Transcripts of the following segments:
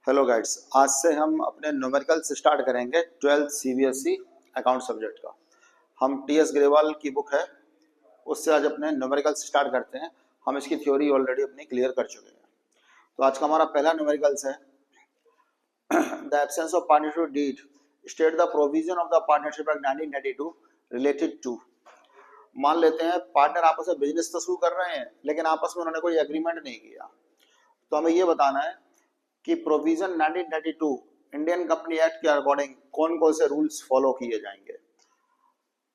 Hello guides, आज से हम अपने न्यूमेरिकल्स स्टार्ट करेंगे 12th सीबीएसई अकाउंट सब्जेक्ट का। हम टीएस ग्रेवाल की बुक है, उससे आज अपने न्यूमेरिकल्स स्टार्ट करते हैं। हम इसकी थ्योरी ऑलरेडी अपनी क्लियर कर चुके हैं। तो आज का हमारा पहला न्यूमेरिकल्स है the absence of partnership deed state the provision of the partnership act 1992 related to. मान लेते हैं पार्टनर आपस में बिजनेस तो शुरू कर रहे हैं, लेकिन आपस में उन्होंने कोई एग्रीमेंट नहीं किया। तो हमें ये बताना है कि प्रोविजन 1992 इंडियन कंपनी एक्ट के अकॉर्डिंग कौन कौन से रूल्स फॉलो किए जाएंगे।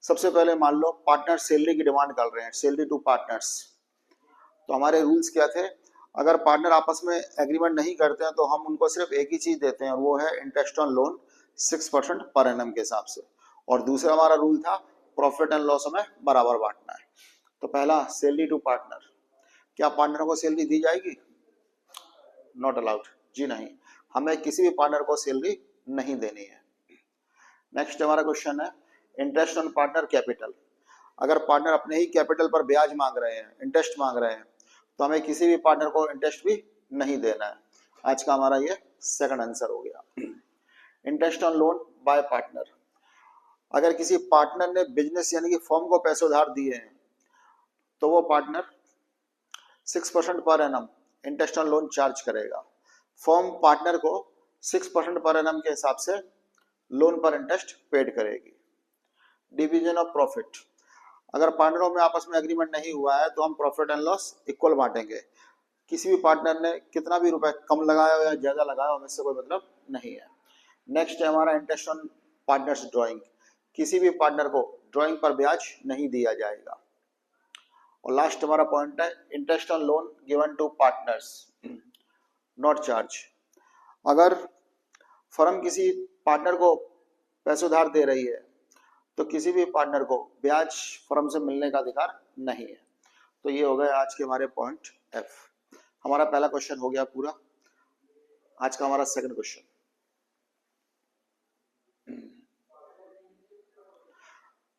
सबसे पहले मान लो पार्टनर सैलरी की डिमांड कर रहे हैं, सैलरी टू पार्टनर्स। तो हमारे रूल्स क्या थे? अगर पार्टनर आपस में एग्रीमेंट नहीं करते हैं तो हम उनको सिर्फ एक ही चीज देते हैं, और वो है interest on loan 6% per annum के हिसाब से। और दूसरा हमारा रूल था प्रॉफिट एंड लॉस हमें बराबर बांटना है। तो पहला सैलरी टू पार्टनर, क्या पार्टनर को सैलरी दी जाएगी? नॉट अलाउड, जी नहीं, हमें किसी भी पार्टनर को सैलरी नहीं देनी है। नेक्स्ट हमारा क्वेश्चन है इंटरेस्ट ऑन पार्टनर कैपिटल। अगर पार्टनर अपने ही कैपिटल पर ब्याज मांग रहे हैं, इंटरेस्ट मांग रहे हैं, तो हमें किसी भी पार्टनर को इंटरेस्ट भी नहीं देना है। आज का हमारा ये सेकंड आंसर हो गया। Interest on loan by partner, अगर किसी पार्टनर ने बिजनेस यानी कि फर्म को पैसे उधार दिए हैं तो वो partner 6% per annum interest on loan charge करेगा। फर्म पार्टनर को 6% पर एनम के हिसाब से लोन पर इंटरेस्ट पेड करेगी। डिवीजन ऑफ प्रॉफिट, अगर पार्टनरों में आपस में एग्रीमेंट नहीं हुआ है तो हम प्रॉफिट एंड लॉस इक्वल बांटेंगे। किसी भी पार्टनर ने कितना भी रुपए कम लगाया या ज्यादा लगाया हमें इससे कोई मतलब नहीं है। नेक्स्ट है हमारा इंटरेस्ट ऑन पार्टनर्स ड्राइंग, किसी भी पार्टनर को ड्राइंग पर ब्याज नहीं दिया जाएगा। और लास्ट हमारा पॉइंट है interest on loan given to partners not charge. अगर फर्म किसी पार्टनर को पैसे उधार दे रही है तो किसी भी पार्टनर को ब्याज फर्म से मिलने का अधिकार नहीं है। तो ये हो गए आज के हमारे पॉइंट एफ। हमारा पहला क्वेश्चन हो गया पूरा। आज का हमारा second question,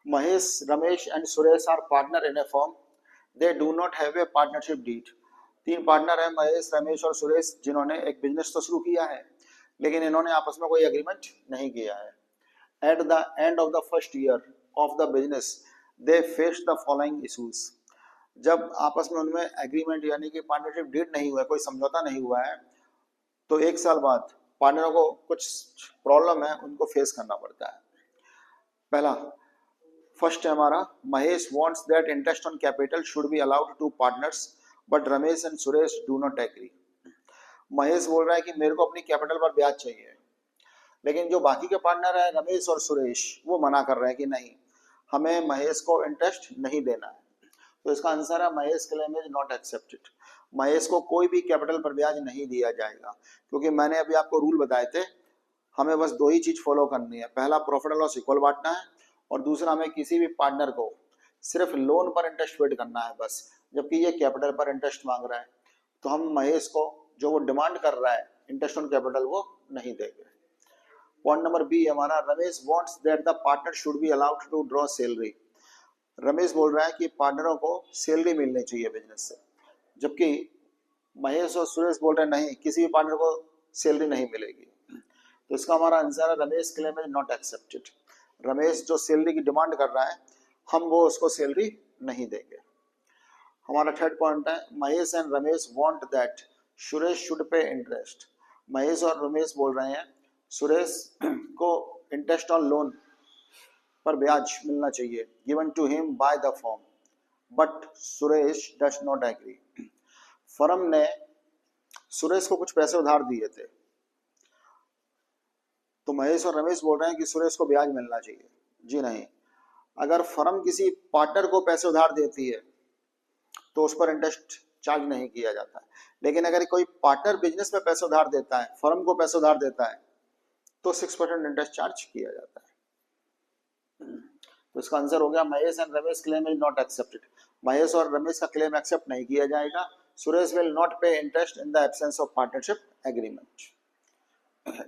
Mahesh, Ramesh and Suresh are partner in a firm, they do not have a partnership deed. तीन पार्टनर है महेश, रमेश और सुरेश, जिन्होंने एक बिजनेस तो शुरू किया है लेकिन इन्होंने आपस में कोई एग्रीमेंट नहीं किया है। At the end of the first year of the business they face the following issues. जब आपस में उनमें एग्रीमेंट यानी कि पार्टनरशिप डीड नहीं हुआ है, कोई समझौता नहीं हुआ है, तो एक साल बाद पार्टनरों को कुछ प्रॉब्लम है, उनको फेस करना पड़ता है। पहला फर्स्ट है हमारा Mahesh wants that interest on capital should be allowed to partners but Ramesh and Suresh do not agree. Mahesh बोल रहा है कि मेरे को अपनी कैपिटल पर ब्याज चाहिए, लेकिन जो बाकी के पार्टनर है रमेश और सुरेश, वो मना कर रहे हैं कि नहीं, हमें महेश को इंटरेस्ट नहीं देना है। तो इसका आंसर है Mahesh claim is not accepted. Mahesh को कोई भी कैपिटल पर ब्याज नहीं दिया जाएगा, क्योंकि मैंने अभी आपको रूल बताए थे, हमें बस दो ही चीज फॉलो करनी है। पहला प्रॉफिट एंड लॉस इक्वल बांटना है, और दूसरा हमें किसी भी पार्टनर को सिर्फ लोन पर इंटरेस्ट पेड करना है बस। जबकि ये कैपिटल पर इंटरेस्ट मांग रहा है, तो हम महेश को जो वो डिमांड कर रहा है इंटरेस्ट ऑन कैपिटल वो नहीं देंगे। पॉइंट नंबर बी हमारा Ramesh wants that the partner should be allowed to draw salary. Ramesh बोल रहा है कि पार्टनरों को सैलरी मिलनी चाहिए बिजनेस से, जबकि महेश और सुरेश बोल रहे हैं नहीं, किसी भी पार्टनर को सैलरी नहीं मिलेगी। तो इसका हमारा आंसर है Ramesh claim is not accepted. Ramesh जो सैलरी की डिमांड कर रहा है, हम वो उसको सैलरी नहीं देंगे। हमारा थर्ड पॉइंट है Mahesh and Ramesh want that Suresh should pay interest. Mahesh और रमेश बोल रहे हैं सुरेश को इंटरेस्ट ऑन लोन पर ब्याज मिलना चाहिए given to him by the firm, but Suresh does not agree. Firm ने सुरेश को कुछ पैसे उधार दिए थे, तो महेश और रमेश बोल रहे हैं कि सुरेश को ब्याज मिलना चाहिए। जी नहीं, अगर फर्म किसी पार्टनर को पैसे उधार देती है तो उस पर इंटरेस्ट चार्ज नहीं किया जाता है, लेकिन अगर कोई पार्टनर बिजनेस में पैसे उधार देता है, फर्म को पैसे उधार देता है, तो 6% इंटरेस्ट चार्ज किया जाता है। तो इसका आंसर हो गया Mahesh and Ramesh claim is not accepted. Mahesh और रमेश का क्लेम एक्सेप्ट नहीं किया जाएगा। Suresh will not pay interest in the absence of partnership agreement.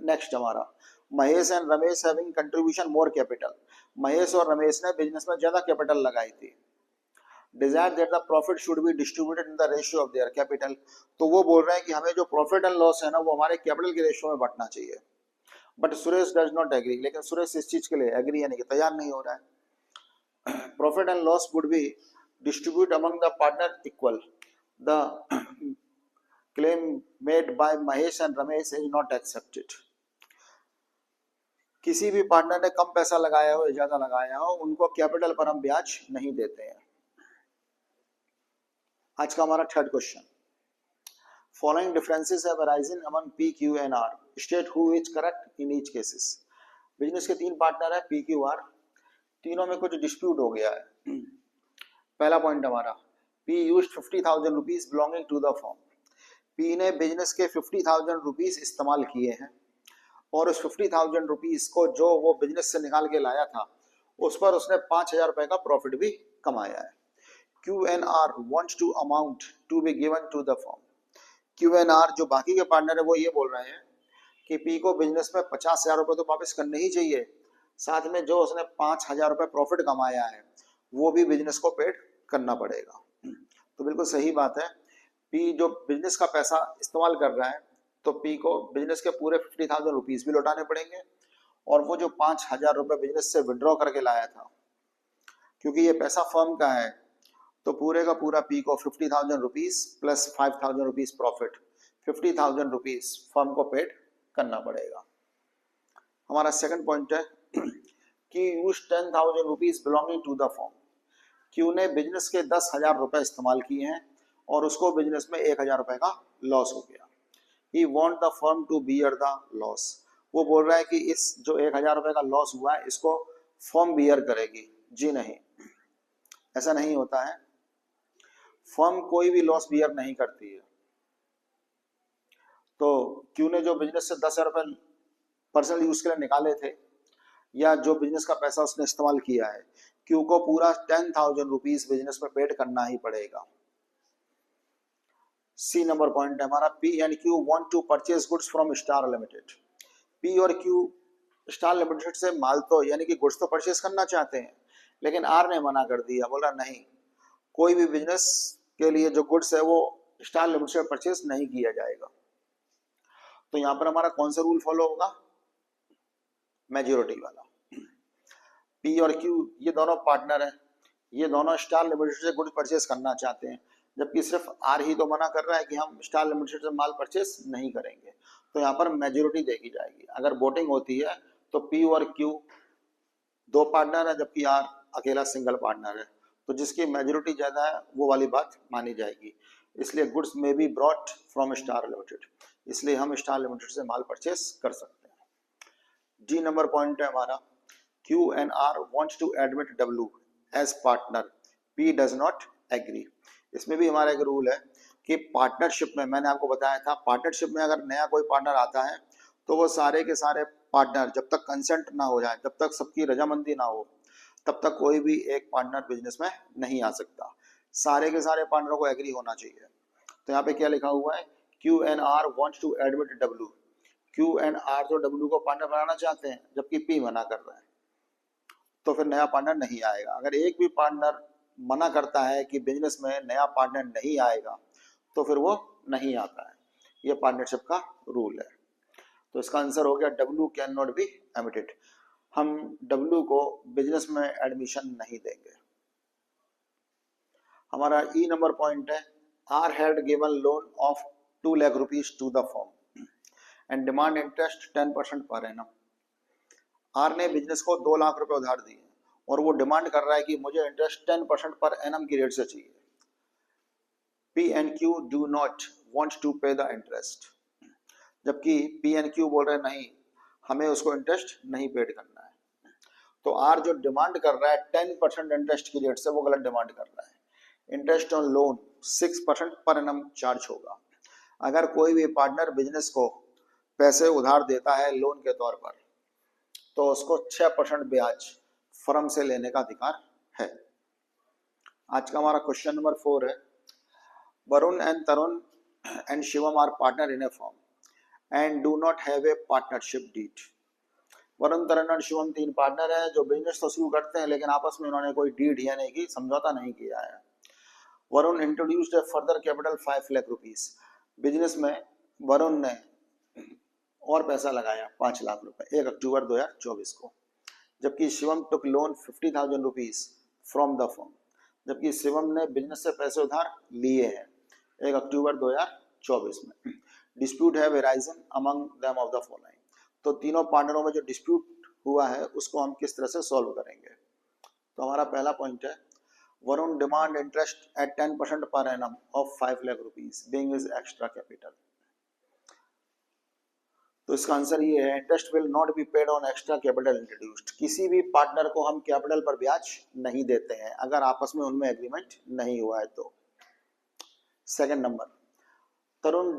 Next हमारा Mahesh and Ramesh having contribution more capital. Mahesh और रमेश ने बिजनेस में ज्यादा कैपिटल लगाई थी, desire that the profit should be distributed in the ratio of their capital. तो वो बोल रहे हैं कि हमें जो प्रॉफिट एंड लॉस है ना वो हमारे कैपिटल के रेशियो में बंटना चाहिए। But Suresh does not agree, लेकिन सुरेश इस चीज के लिए एग्री यानी कि तैयार नहीं हो रहा है। Profit and loss would be distribute among the partner equal. The claim made by Mahesh and Ramesh is not accepted। किसी भी पार्टनर ने कम पैसा लगाया हो या ज्यादा लगाया हो, उनको कैपिटल पर हम ब्याज नहीं देते हैं। आज का हमारा third question, following differences have arisen among P Q and R, state who is correct in each cases. Business के तीन पार्टनर है पी क्यू आर, तीनों में कुछ डिस्प्यूट हो गया है। पहला पॉइंट हमारा, P used 50,000 rupees belonging to the firm. P ने बिजनेस के 50,000 रुपीज इस्तेमाल किए हैं और उस 50,000 रुपीज को जो वो बिजनेस से निकाल के लाया था उस पर उसने 5,000 रुपए का प्रॉफिट भी कमाया है। Q and R wants to amount to be given to the firm. Q and R जो बाकी के पार्टनर है वो ये बोल रहे हैं कि पी को बिजनेस में 50,000 रुपए तो वापस करने ही चाहिए, साथ में जो उसने 5,000 रुपए प्रॉफिट कमाया है वो भी बिजनेस को पेड करना पड़ेगा। तो बिल्कुल सही बात है, पी जो बिजनेस का पैसा इस्तेमाल कर रहा है तो पी को बिजनेस के पूरे 50,000 रुपीज भी लौटाने पड़ेंगे और वो जो 5,000 रुपए बिजनेस से विड्रॉ करके लाया था, क्योंकि ये पैसा फर्म का है तो पूरे का पूरा पी को 50,000 rupees plus 5,000 rupees profit, 50,000 rupees firm को पेड करना पड़ेगा। हमारा सेकंड पॉइंट है कि use 10,000 rupees belonging to the firm. Q ने बिजनेस के 10,000 रुपए इस्तेमाल किए हैं और उसको बिजनेस में 1,000 रुपए का लॉस हो गया। He want the firm to bear the loss। वो बोल रहा है कि इस जो 1,000 रुपए का लॉस हुआ है इसको फर्म बियर करेगी। जी नहीं, ऐसा नहीं होता है, फर्म कोई भी लॉस बियर नहीं करती है। तो क्यू ने जो बिजनेस से 10,000 रुपए पर्सनल यूज के लिए निकाले थे या जो बिजनेस का पैसा उसने इस्तेमाल किया है, क्यू को पूरा 10,000 रुपीज बिजनेस में पेड करना ही पड़ेगा। सी नंबर पॉइंट है हमारा, P and Q want to purchase goods from Star Limited. P और क्यू स्टार लिमिटेड से माल तो यानी कि गुड्स तो परचेज करना चाहते हैं, लेकिन आर ने मना कर दिया, बोला नहीं, कोई भी बिजनेस के लिए जो गुड्स है वो स्टार लिमिटेड से परचेज नहीं किया जाएगा। तो यहाँ पर हमारा कौन सा रूल फॉलो होगा, मेजोरिटी वाला। पी और क्यू ये दोनों पार्टनर है, ये दोनों स्टार लिमिटेड से गुड्स परचेज करना चाहते हैं, जबकि सिर्फ आर ही तो मना कर रहा है कि हम स्टार लिमिटेड से माल परचेस नहीं करेंगे। तो यहाँ पर मेजोरिटी देखी जाएगी। अगर वोटिंग होती है तो पी और क्यू दो पार्टनर है जबकि आर अकेला सिंगल पार्टनर है, तो जिसकी मेजोरिटी ज्यादा है वो वाली बात मानी जाएगी। इसलिए गुड्स में be brought from Star limited, इसलिए हम स्टार लिमिटेड से माल परचेस कर सकते हैं। डी नंबर पॉइंट है हमारा, Q and R wants to admit W as partner, P does not agree. इसमें भी हमारा एक रूल है कि पार्टनरशिप में, मैंने आपको बताया था, पार्टनरशिप में अगर नया कोई पार्टनर आता है तो वो सारे के सारे पार्टनर जब तक कंसेंट ना हो जाए, जब तक सबकी रजामंदी ना हो, तब तक कोई भी एक पार्टनर बिजनेस में नहीं आ सकता। सारे के सारे पार्टनरों को एग्री होना चाहिए। तो यहाँ पे क्या लिखा हुआ है, Q and R wants to admit W. Q and R तो डब्ल्यू को पार्टनर बनाना चाहते हैं जबकि पी मना कर रहा है, तो फिर नया पार्टनर नहीं आएगा। अगर एक भी पार्टनर मना करता है कि बिजनेस में नया पार्टनर नहीं आएगा तो फिर वो नहीं आता है, ये पार्टनरशिप का रूल है। तो इसका आंसर हो गया W can not be admitted. हम डब्ल्यू को बिजनेस में एडमिशन नहीं देंगे। हमारा ई नंबर पॉइंट है, R had given loan of 2 lakh rupees to the firm and demand interest 10% per annum. Are ने बिजनेस को 2 लाख रुपए उधार दिए और वो डिमांड कर रहा है कि मुझे इंटरेस्ट 10% पर एनम की रेट से चाहिए। P and Q do not want to pay the interest, जबकि पी एंड क्यू बोल रहे हैं नहीं, हमें उसको इंटरेस्ट नहीं पेड करना है। तो आर जो डिमांड कर रहा है 10% इंटरेस्ट की रेट से, वो गलत डिमांड कर रहा है। Interest on loan 6% per annum charge होगा। अगर कोई भी पार्टनर बिजनेस को पैसे उधार देता है लोन के तौर पर तो उसको 6% ब्याज फर्म से लेने का अधिकार है। आज का हमारा क्वेश्चन नंबर 4 है, Varun and Tarun and Shivam are partner in a firm and do not have a partnership deed. Varun, Tarun और शिवम 3 पार्टनर हैं जो बिजनेस तो शुरू करते हैं लेकिन आपस में उन्होंने कोई डीड यानी कि समझौता नहीं किया है। Varun introduced a further capital 5 lakh rupees. Business में वरुण ने और पैसा लगाया 5 लाख रुपए 1 अक्टूबर 2024 को, जबकि Shivam took loan 50,000 rupees from the firm. जबकि शिवम ने बिजनेस से पैसे उधार लिए हैं 1 अक्टूबर 2024 में। डिस्प्यूट है Verizon among them of the following. तो तीनों पार्टनरों में जो डिस्प्यूट हुआ है उसको हम किस तरह से सॉल्व करेंगे। तो हमारा पहला पॉइंट है, Varun demand interest eight 10% per annum of 5 lakh rupees being his extra capital. तो इसका आंसर ये है, interest will not be paid on extra capital introduced. किसी भी पार्टनर को हम कैपिटल पर ब्याज नहीं देते हैं अगर आपस में उनमें एग्रीमेंट नहीं हुआ है तो। Second number, Tarun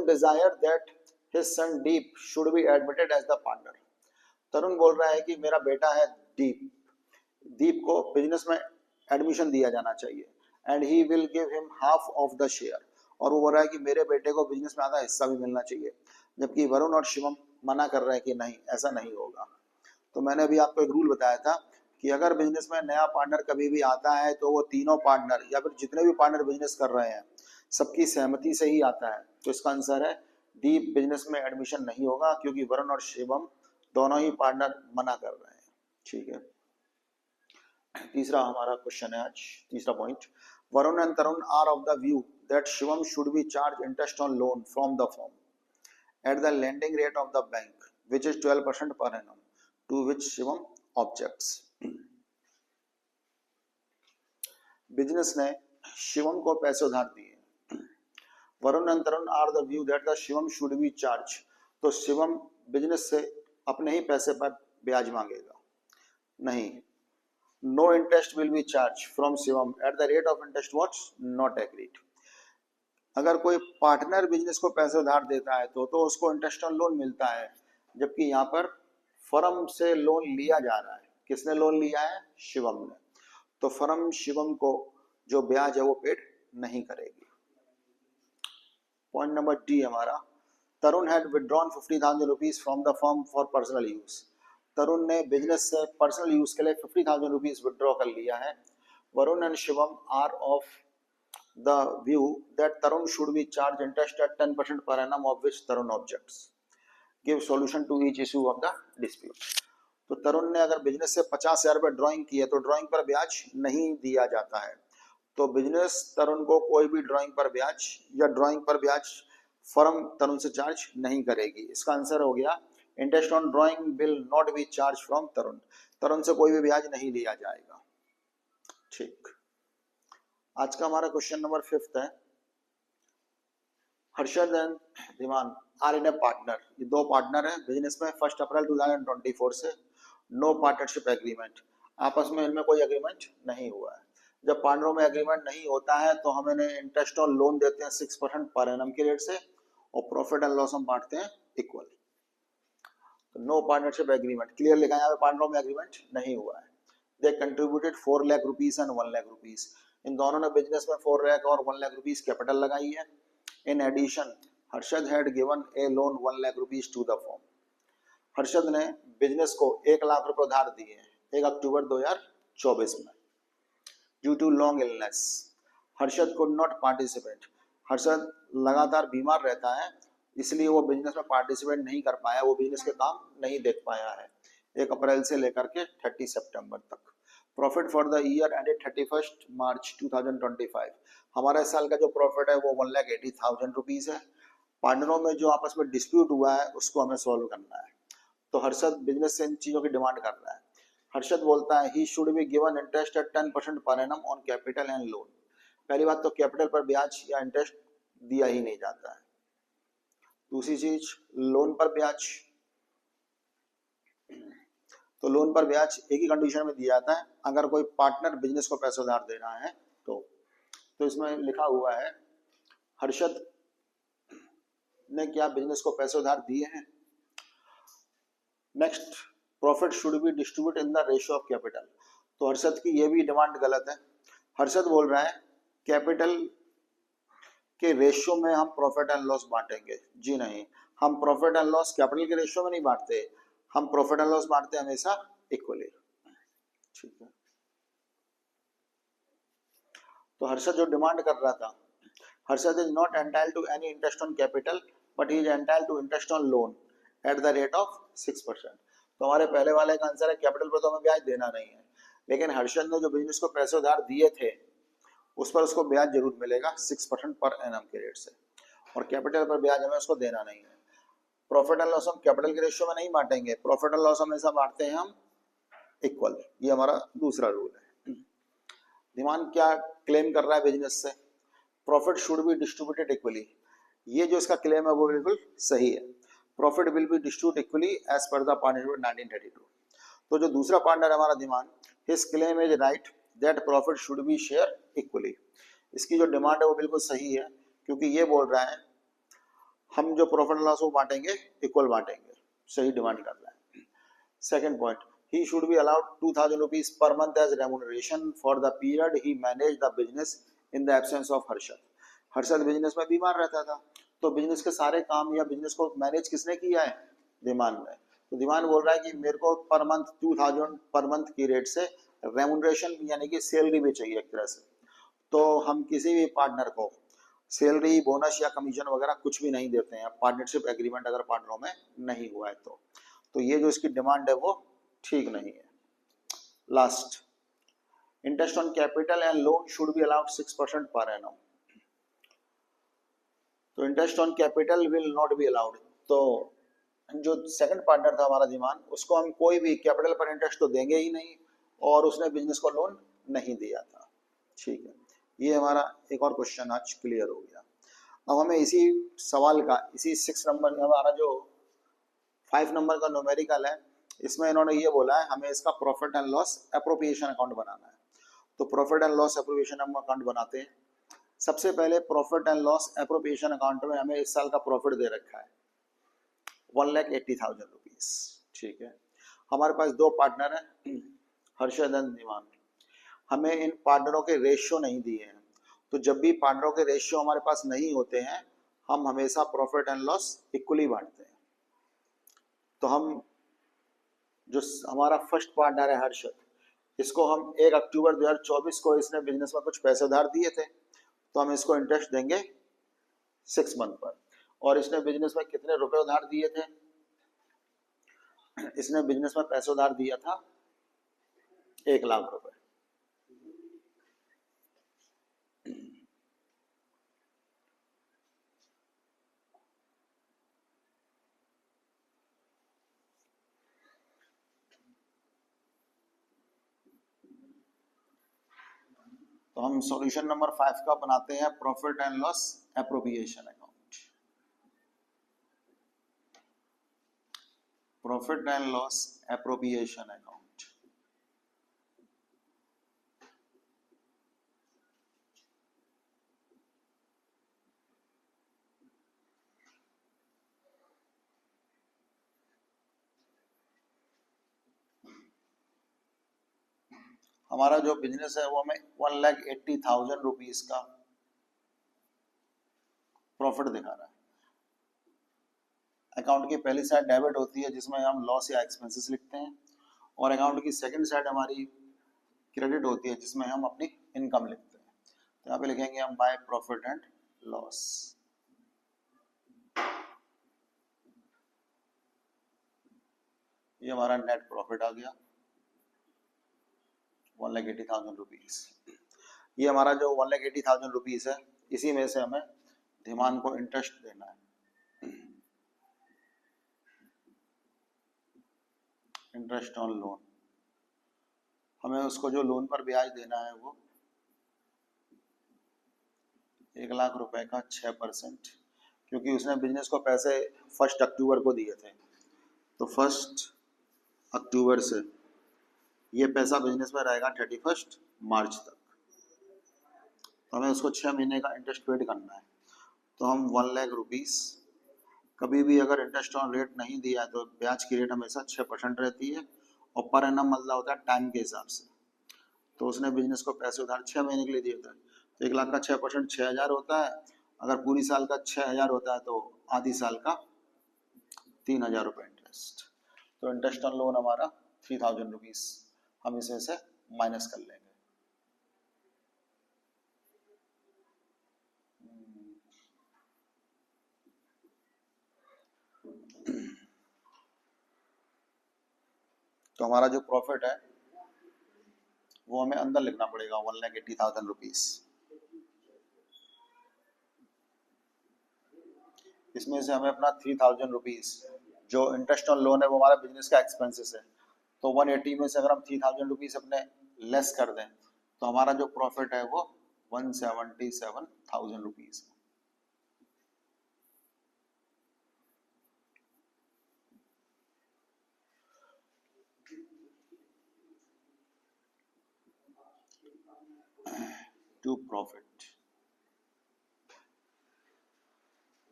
desire that his son Deep should be admitted as the partner. Tarun बोल रहा है कि मेरा बेटा है दीप को बिजनेस में एडमिशन दिया जाना चाहिए and he will give him half of the share. और वो बोल रहा है कि मेरे बेटे को बिजनेस में आधा हिस्सा भी मिलना चाहिए, जबकि वरुण और शिवम मना कर रहे हैं कि नहीं, ऐसा नहीं होगा। तो मैंने अभी आपको एक रूल बताया था कि अगर बिजनेस में नया पार्टनर कभी भी आता है तो वो तीनों पार्टनर या फिर जितने भी पार्टनर बिजनेस कर रहे हैं सबकी सहमति से ही आता है। तो इसका आंसर है डीप बिजनेस में एडमिशन नहीं होगा, क्योंकि वरुण और शिवम दोनों ही पार्टनर मना कर रहे हैं। ठीक है, तीसरा हमारा क्वेश्चन है आज, तीसरा point, Varun and Tarun are of the view that Shivam should be charge interest on loan from the firm at the lending rate of the bank which is 12% per annum, to which Shivam objects। Business ने शिवम को पैसे उधार दिए। Varun and Tarun are the view that the Shivam should be charge. तो Shivam business से अपने ही पैसे पर ब्याज मांगेगा। नहीं, no interest will be charge from Shivam at the rate of interest what's not agreed. अगर कोई पार्टनर बिजनेस को पैसे उधार देता है तो उसको इंटरेस्ट ऑन लोन मिलता है, जबकि यहाँ पर फर्म से लोन लिया जा रहा है। किसने लोन लिया है? शिवम ने। तो फर्म शिवम को जो ब्याज है वो पेड नहीं करेगी। पॉइंट नंबर डी हमारा, Tarun had withdrawn 50,000 rupees from the firm for personal use. Tarun ने बिजनेस से पर्सनल यूज के लिए 50,000 रुपीज विड्रॉ कर लिया है। Varun and Shivam are of the view that Tarun should be charged interest at 10% per annum, of which Tarun objects। Give solution to each issue of the dispute। तो तरुण ने अगर business से 50,000 रुपए ड्राइंग की है तो ड्राइंग पर ब्याज नहीं दिया जाता है। तो बिजनेस तरुण को कोई भी ड्राइंग पर ब्याज या ड्राइंग पर ब्याज फर्म तरुण से चार्ज नहीं करेगी। इसका आंसर हो गया, interest on drawing will not be charge from Tarun. Tarun से कोई भी ब्याज नहीं लिया जाएगा। ठीक, आज का हमारा क्वेश्चन नंबर 5 है, Harshad and Dhiman are in a partner. ये दो पार्टनर हैं बिजनेस में 1 अप्रैल 2024 से। नो पार्टनरशिप एग्रीमेंट, आपस में इनमें कोई एग्रीमेंट नहीं हुआ है। जब पार्टनरों में एग्रीमेंट नहीं होता है तो हम इन्हें इंटरेस्ट और लोन देते हैं 6% पर एनम के रेट से, और प्रॉफिट एंड लॉस हम बांटते हैं इक्वल। तो नो पार्टनरशिप एग्रीमेंट क्लियर लिखा है, यहाँ पे पार्टनरों में एग्रीमेंट नहीं हुआ है। They contributed 4 lakh rupees and 1 lakh rupees. इन दोनों ने बिजनेस में 4 लाख और 1 लाख रुपीज कैपिटल लगाई है। In edition Harshad had given a loan 1 lakh rupees to the firm. Harshad ने बिजनेस को 1 लाख रुपए उधार दिए 1 अक्टूबर 2024 में। Due to long illness Harshad could not participate. Harshad लगातार बीमार रहता है, इसलिए वो बिजनेस में पार्टिसिपेट नहीं कर पाया, वो बिजनेस के काम नहीं देख पाया है 1 अप्रैल से लेकर के 30 सितंबर तक। Profit for the year ended 31 मार्च 2025। हमारे साल का जो प्रॉफिट है वो 1,80,000 रुपीज है। पार्टनरों में जो आपस में डिस्प्यूट हुआ है उसको हमें सॉल्व करना है। तो हर्षद बिजनेस से इन चीजों की डिमांड कर रहा है। हर्षद बोलता है he should be given interest eight 10% per annum on capital and loan. पहली बात तो कैपिटल पर ब्याज या इंटरेस्ट दिया ही नहीं जाता है। दूसरी चीज, लोन पर ब्याज, तो लोन पर ब्याज एक ही कंडीशन में दिया जाता है, अगर कोई पार्टनर बिजनेस को पैसे उधार दे रहा है तो इसमें लिखा हुआ है हर्षद ने क्या बिजनेस को पैसे उधार दिए हैं। Next, profit should B distribute in the ratio of capital. तो हर्षद की ये भी डिमांड गलत है। हर्षद बोल रहा है कैपिटल के रेशियो में हम प्रॉफिट एंड लॉस बांटेंगे। जी नहीं, हम प्रॉफिट एंड लॉस कैपिटल के रेशियो में नहीं बांटते, हम प्रॉफिट एंड लॉस बांटते हैं हमेशा इक्वली। ठीक है, तो हर्षद जो डिमांड कर रहा था, Harshad is not entitled to any interest on capital but he is entitled to interest on loan at the rate of 6%। तो हमारे पहले वाले का आंसर है कैपिटल पर तो हमें ब्याज देना नहीं है, लेकिन हर्षद ने जो बिजनेस को पैसे उधार दिए थे उस पर उसको ब्याज जरूर मिलेगा 6% पर एनम के रेट से, और कैपिटल पर ब्याज हमें उसको देना नहीं है। प्रॉफिट एंड लॉस हम कैपिटल के रेशियो में नहीं बांटेंगे, प्रॉफिट एंड लॉस हमेशा बांटते हैं हम इक्वल, ये हमारा दूसरा रूल है। डिमांड क्या क्लेम कर रहा है बिजनेस से, profit should be distributed equally, ये जो इसका क्लेम है वो बिल्कुल सही है। Profit will be distribute equally as per the partnership 1932। तो जो दूसरा पार्टनर है हमारा demand, his claim is right that profit should be share equally, इसकी जो डिमांड है वो बिल्कुल सही है, क्योंकि ये बोल रहा है हम जो प्रॉफिट लॉस वो बांटेंगे इक्वल बांटेंगे, सही डिमांड कर रहा है। Second point, he should be allowed 2000 rupees per month as remuneration for the period he managed the business in the absence of Harshad. Harshad business में बीमार रहता था, तो बिजनेस के सारे काम या बिजनेस को मैनेज किसने किया है, डिमांड ने। तो डिमांड बोल रहा है कि मेरे को पर मंथ 2000 पर मंथ की रेट से रेमुनरेशन यानी कि सैलरी भी चाहिए एक तरह से। तो हम किसी भी पार्टनर को सैलरी बोनस या कमीशन वगैरह कुछ भी नहीं देते हैं, पार्टनरशिप एग्रीमेंट अगर पार्टनरों में नहीं हुआ है तो ये जो इसकी डिमांड है वो ठीक नहीं है। Last, interest on capital and loan should be allowed 6% per annum. तो interest on capital will not be allowed, तो जो सेकंड पार्टनर था हमारा डिमांड, उसको हम कोई भी कैपिटल पर इंटरेस्ट तो देंगे ही नहीं, और उसने बिजनेस को लोन नहीं दिया था। ठीक है, ये हमारा एक और क्वेश्चन आज क्लियर हो गया। अब हमें इसी सवाल का, इसी 6 नंबर हमारा जो 5 नंबर का न्यूमेरिकल है, इसमें इन्होंने ये बोला है हमें इसका profit and loss appropriation account बनाना है। तो प्रॉफिट एंड लॉस एप्रोप्रिएशन हम अकाउंट बनाते हैं। सबसे पहले profit and loss appropriation account में हमें इस साल का प्रॉफिट दे रखा है 1,80,000 रुपीज। ठीक है, हमारे पास दो पार्टनर है हर्षद एंड डिमांड, हमें इन पार्टनरों के रेशियो नहीं दिए हैं, तो जब भी पार्टनरों के रेशियो हमारे पास नहीं होते हैं हम हमेशा प्रॉफिट एंड लॉस इक्वली बांटते हैं। तो हम जो हमारा फर्स्ट पार्टनर है हर्षद, इसको हम 1 अक्टूबर 2024 को इसने बिजनेस में कुछ पैसे उधार दिए थे, तो हम इसको इंटरेस्ट देंगे 6 मंथ पर। और इसने बिजनेस में कितने रुपए उधार दिए थे, इसने बिजनेस में पैसे उधार दिया था 1 लाख रुपए। तो हम सॉल्यूशन नंबर 5 का बनाते हैं profit and loss appropriation account. Profit and loss appropriation account, हमारा जो बिजनेस है वो हमें 1,80,000 रुपीज का प्रॉफिट दिखा रहा है। अकाउंट की पहली साइड डेबिट होती है जिसमें हम लॉस या एक्सपेंसेस लिखते हैं, और अकाउंट की सेकंड साइड हमारी क्रेडिट होती है जिसमें हम अपनी इनकम लिखते हैं। तो यहाँ पे लिखेंगे हम बाय प्रॉफिट एंड लॉस। ये हमारा नेट प्रॉफिट आ गया 1,80,000 रुपीज। ये हमारा जो 1,80,000 रुपीज है, इसी में से हमें डिमांड को इंटरेस्ट देना है, इंटरेस्ट ऑन लोन। हमें उसको जो लोन पर ब्याज देना है वो 1 लाख रुपए का 6%, क्योंकि उसने बिजनेस को पैसे 1 अक्टूबर को दिए थे, तो 1 अक्टूबर से ये पैसा बिजनेस में रहेगा 31 मार्च तक। तो हमें उसको 6 महीने का इंटरेस्ट पेड करना है। तो हम 1 लाख रुपीस, कभी भी अगर इंटरेस्ट ऑन रेट नहीं दिया है तो ब्याज की रेट हमेशा 6% रहती है, और पर एनम मतलब होता है टाइम के हिसाब से। तो उसने बिजनेस को पैसे उधार 6 महीने के लिए दिए थे, तो 1 लाख का 6% 6,000 होता है। अगर पूरी साल का 6,000 होता है तो आधी साल का 3,000 रुपये इंटरेस्ट। तो इंटरेस्ट ऑन लोन हमारा 3,000 रुपीज हम इसमें से माइनस कर लेंगे। तो हमारा जो प्रॉफिट है वो हमें अंदर लिखना पड़ेगा 1,80,000 रुपीज। इसमें से हमें अपना 3,000 रुपीज जो इंटरेस्ट ऑन लोन है वो हमारा बिजनेस का एक्सपेंसेस है, तो 180 में से अगर हम 3,000 रुपीज अपने लेस कर दें तो हमारा जो प्रॉफिट है वो 177,000 रुपीज। To profit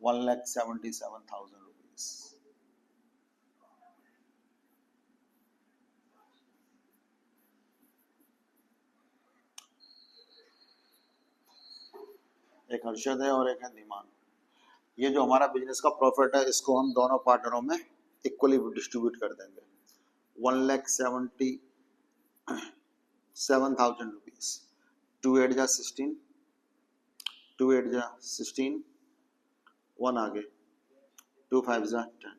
1,77,000 rupees. एक हर्षद है और एक है धीमान। ये जो हमारा बिजनेस का प्रॉफिट है इसको हम दोनों पार्टनरों में इक्वली डिस्ट्रीब्यूट कर देंगे। 1,77,000 रुपीज, 2 8 जा 16, 2 8 जा 16, 1 आगे, 2 5 जा 10,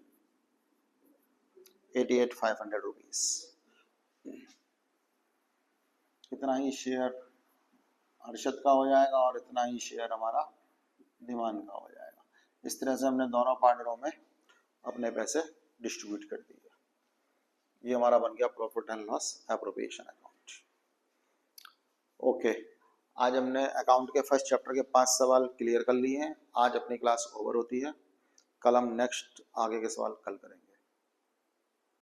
88,500 रुपीज। इतना ही शेयर अर्शद का हो जाएगा और इतना ही शेयर हमारा धीमान का हो जाएगा। इस तरह से हमने दोनों पार्टनरों में अपने पैसे डिस्ट्रीब्यूट कर दिए। ये हमारा बन गया profit and loss appropriation account. Okay, आज हमने अकाउंट के फर्स्ट चैप्टर के 5 सवाल क्लियर कर लिए हैं। आज अपनी क्लास ओवर होती है। कल हम नेक्स्ट आगे के सवाल कल करेंगे।